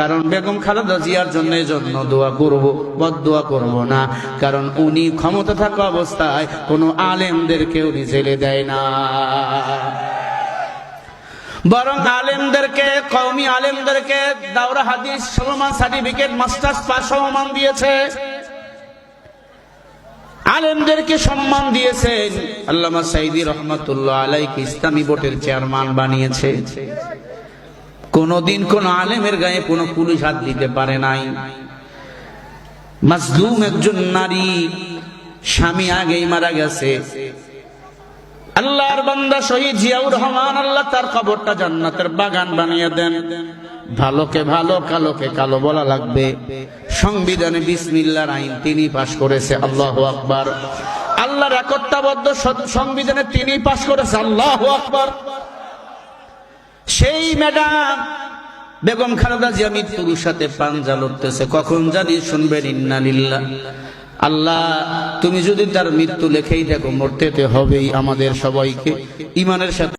কারণ বেগম খালেদা জিয়ার জন্য দোয়া করব, বদদোয়া করব না। কারণ উনি ক্ষমতা থাকা অবস্থায় কোনো আলেমদেরকে উনি জেলে দেয় না, বরং আলেমদেরকে, কওমি আলেমদেরকে দাওরা হাদিস সম্মান সার্টিফিকেট, মাস্টার্স পাস সম্মান দিয়েছে, আলেমদেরকে সম্মান দিয়েছেন। আল্লামা সাইদি রহমাতুল্লাহ আলাইহি ইসলামী বোর্ডের চেয়ারম্যান বানিয়েছে। কোনদিন কোন আলেমের গায়ে কোন পুলিশ হাত দিতে পারে নাই। মাজলুম একজন নারী, স্বামী আগেই মারা গেছে, আল্লাহর বান্দা শহীদ জিয়াউর রহমান, আল্লাহ তার কবরটা জান্নাতের বাগান বানিয়ে দেন। ভালোকে ভালো, কালোকে কালো বলা লাগবে। সংবিধানে বিসমিল্লাহর আইন তিনি পাশ করেছে, আল্লাহু আকবার। আল্লাহর একত্ববদ্ধ সংবিধানে তিনি পাশ করেছে, আল্লাহু আকবার। সেই ম্যাডাম বেগম খালেদা জিয়া মৃত্যুর সাথে পাঞ্জা লড়তেছে, কখন জানি শুনবেন ইন্না লিল্লাহ। আল্লাহ, তুমি যদি তার মৃত্যু লেখেই দেখো, মরতে হবেই আমাদের সবাইকে ইমানের সাথে।